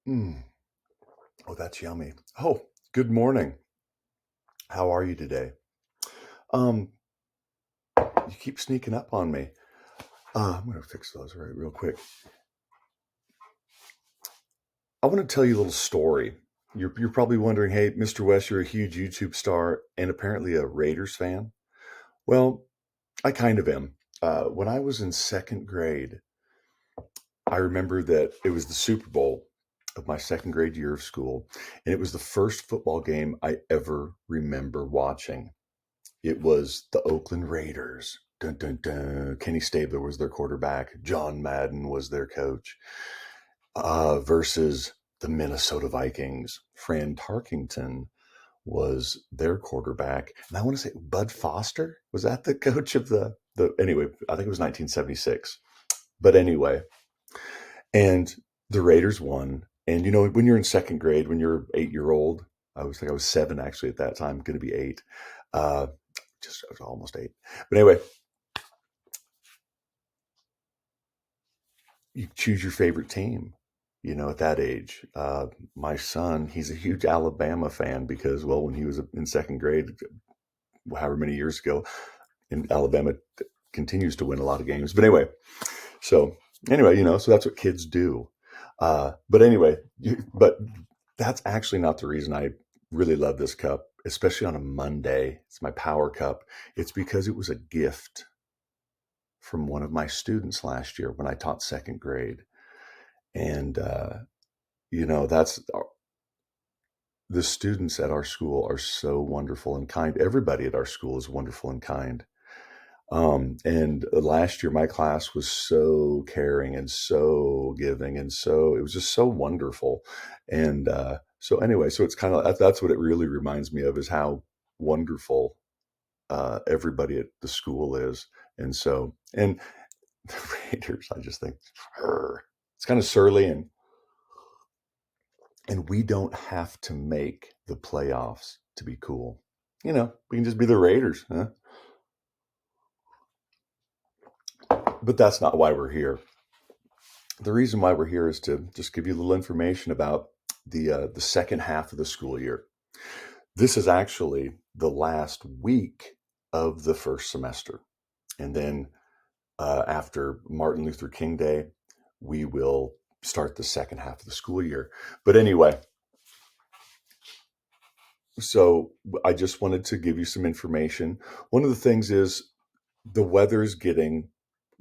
Mm. Oh, that's yummy. Oh, good morning. How are you today? Um, you keep sneaking up on me. I'm gonna fix those right real quick. I want to tell you a little story. You're probably wondering, hey, Mr. West, you're a huge YouTube star and apparently a Raiders fan. Well, I kind of am. When I was in second grade, I remember that it was the Super Bowl of my second grade year of school, and it was the first football game I ever remember watching. It was the Oakland Raiders. Dun, dun, dun. Kenny Stabler was their quarterback. John Madden was their coach. Versus the Minnesota Vikings. Fran Tarkington was their quarterback. And I want to say Bud Foster. Was that the coach of the anyway, I think it was 1976. But anyway, and the Raiders won. And you know, when you're in second grade, when you're 8 year old, I was seven actually at that time, going to be eight. Uh, I was almost eight. But anyway, you choose your favorite team, you know, at that age. My son, he's a huge Alabama fan because, well, when he was in second grade, however many years ago, and Alabama continues to win a lot of games. But so anyway, you know, so that's what kids do. But anyway, but that's actually not the reason I really love this cup, especially on a Monday. It's my power cup. It's because it was a gift from one of my students last year when I taught second grade. And, you know, that's the students at our school are so wonderful and kind. Everybody at our school is wonderful and kind. And last year, my class was so caring and so giving, and so it was just so wonderful. And so, anyway, so it's kind of that's what it really reminds me of is how wonderful everybody at the school is. And so, and the Raiders, I just think it's kind of surly, and we don't have to make the playoffs to be cool. You know, we can just be the Raiders, huh? But that's not why we're here. The reason why we're here is to just give you a little information about the second half of the school year. This is actually the last week of the first semester, and then after Martin Luther King Day, we will start the second half of the school year. But anyway, so I just wanted to give you some information. One of the things is the weather is getting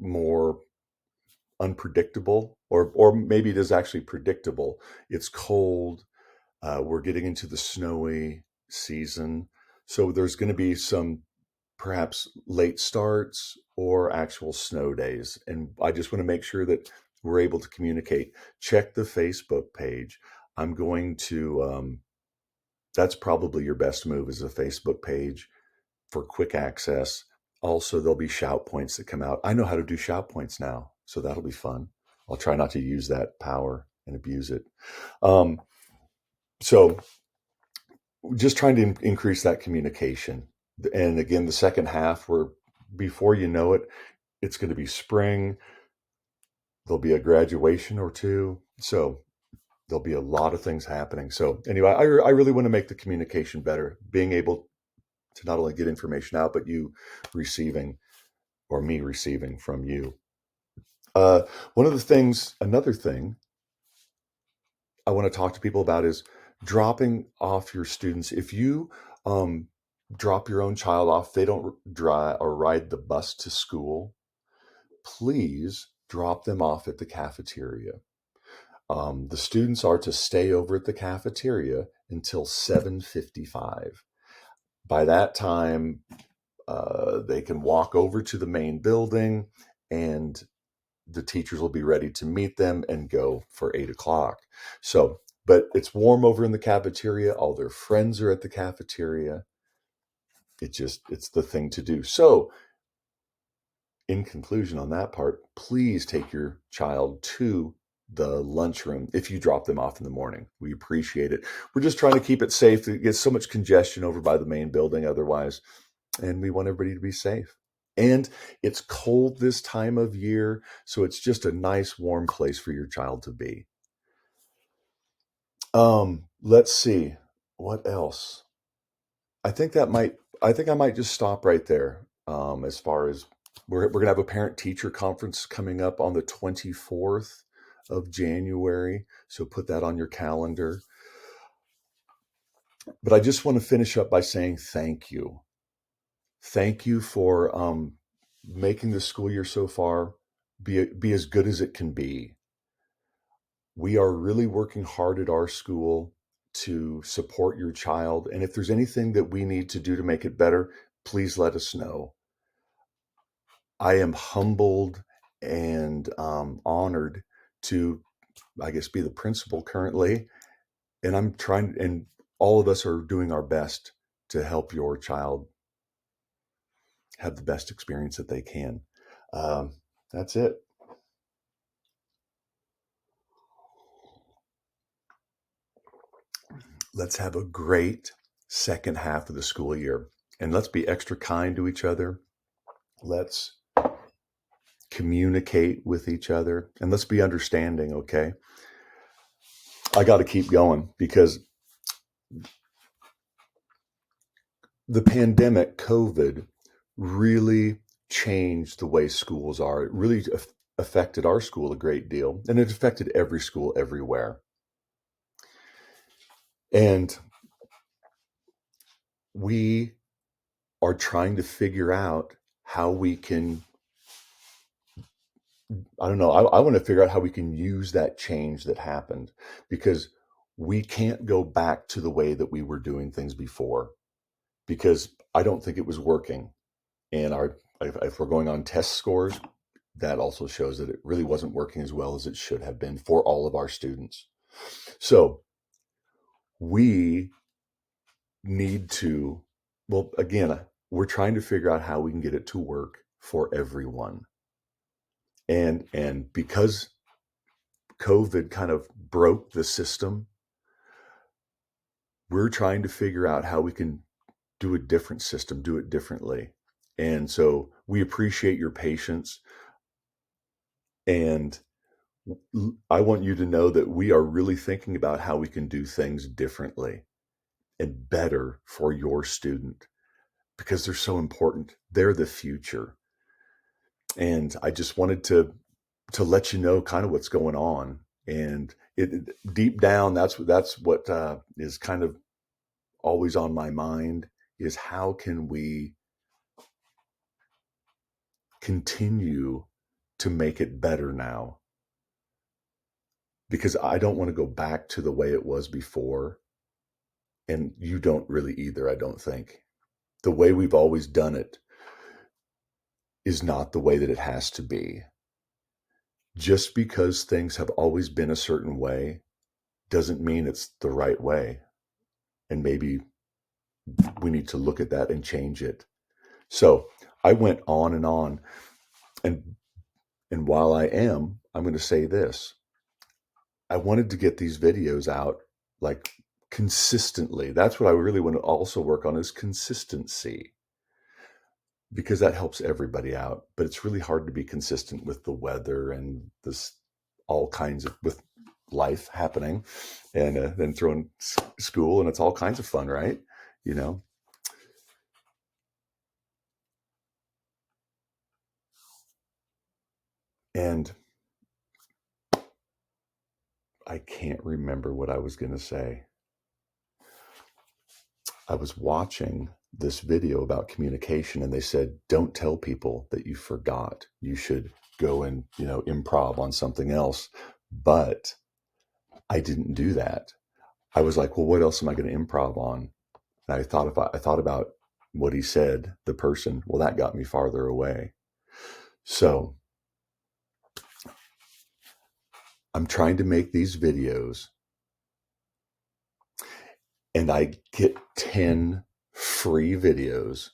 more unpredictable, or maybe it is actually predictable. It's cold. We're getting into the snowy season, so there's going to be some perhaps late starts or actual snow days. And I just want to make sure that we're able to communicate. Check the Facebook page. I'm going to. That's probably your best move is a Facebook page for quick access. Also, there'll be shout points that come out. I know how to do shout points now, so that'll be fun. I'll try not to use that power and abuse it. Um, so, just trying to increase that communication. And again, the second half, where before you know it, it's going to be spring. There'll be a graduation or two. So, there'll be a lot of things happening. So, anyway, I really want to make the communication better, being able to not only get information out, but you receiving or me receiving from you. Uh, One of the things, another thing I want to talk to people about is dropping off your students. If you um, drop your own child off, they don't drive or ride the bus to school, please drop them off at the cafeteria. The students are to stay over at the cafeteria until 7:55. By that time, they can walk over to the main building and the teachers will be ready to meet them and go for 8 o'clock. So, but it's warm over in the cafeteria. All their friends are at the cafeteria. It's the thing to do. So, in conclusion on that part, please take your child to the lunchroom if you drop them off in the morning. We appreciate it. We're just trying to keep it safe. It gets so much congestion over by the main building otherwise, and we want everybody to be safe. And it's cold this time of year, so it's just a nice warm place for your child to be. Let's see. What else? I think that might, I think I might just stop right there. As far as we're gonna have a parent teacher conference coming up on the 24th of January. So put that on your calendar. But I just want to finish up by saying thank you. Thank you for making the school year so far be as good as it can be. We are really working hard at our school to support your child. And if there's anything that we need to do to make it better, please let us know. I am humbled and honored to, I guess, be the principal currently. And I'm trying, and all of us are doing our best to help your child have the best experience that they can. Um, that's it. Let's have a great second half of the school year. And let's be extra kind to each other. Let's communicate with each other and let's be understanding, okay? I got to keep going because the pandemic, COVID, really changed the way schools are. It really affected our school a great deal, and it affected every school everywhere. And we are trying to figure out how we can, I don't know, I want to figure out how we can use that change that happened because we can't go back to the way that we were doing things before because I don't think it was working. And if we're going on test scores, that also shows that it really wasn't working as well as it should have been for all of our students. So we need to, well, again, we're trying to figure out how we can get it to work for everyone. And because COVID kind of broke the system, we're trying to figure out how we can do a different system, do it differently. And so we appreciate your patience. And I want you to know that we are really thinking about how we can do things differently and better for your student because they're so important. They're the future. And I just wanted to let you know kind of what's going on. And deep down, that's what is kind of always on my mind is how can we continue to make it better now? Because I don't want to go back to the way it was before. And you don't really either, I don't think. The way we've always done it is not the way that it has to be. Just because things have always been a certain way doesn't mean it's the right way. And maybe we need to look at that and change it. So I went on and on. And while I'm going to say this. I wanted to get these videos out like consistently. That's what I really want to also work on is consistency because that helps everybody out. But it's really hard to be consistent with the weather and this all kinds of with life happening and then throwing school and it's all kinds of fun, right? You know, and I can't remember what I was going to say. I was watching this video about communication and they said, don't tell people that you forgot. You should go and, improv on something else. But I didn't do that. I was like, well, what else am I going to improv on? And I thought about what he said, the person. Well, that got me farther away. So I'm trying to make these videos and I get 10 free videos.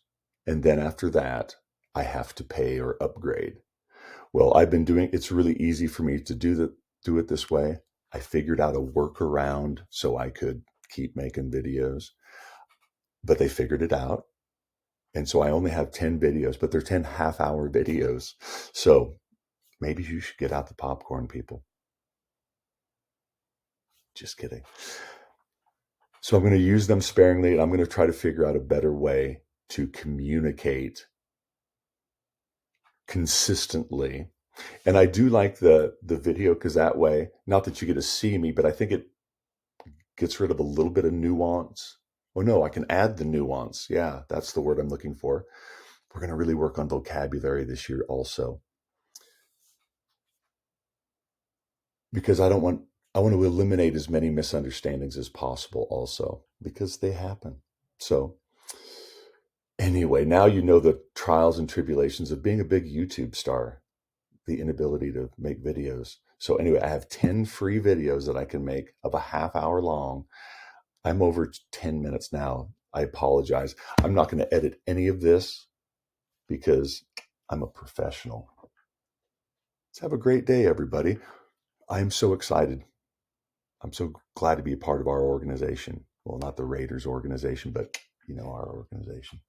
And then after that, I have to pay or upgrade. Well, it's really easy for me to do it this way. I figured out a workaround so I could keep making videos, but they figured it out. And so I only have 10 videos, but they're 10 half-hour videos. So maybe you should get out the popcorn, people. Just kidding. So I'm going to use them sparingly, and I'm going to try to figure out a better way to communicate consistently. And I do like the video because that way, not that you get to see me, but I think it gets rid of a little bit of nuance. Oh no, I can add the nuance. Yeah, that's the word I'm looking for. We're going to really work on vocabulary this year also, because I want to eliminate as many misunderstandings as possible also, because they happen. So anyway, now you know the trials and tribulations of being a big YouTube star, the inability to make videos. So anyway, I have 10 free videos that I can make of a half hour long. I'm over 10 minutes now. I apologize. I'm not going to edit any of this because I'm a professional. Let's have a great day, everybody. I'm so excited. I'm so glad to be a part of our organization. Well, not the Raiders organization, but our organization.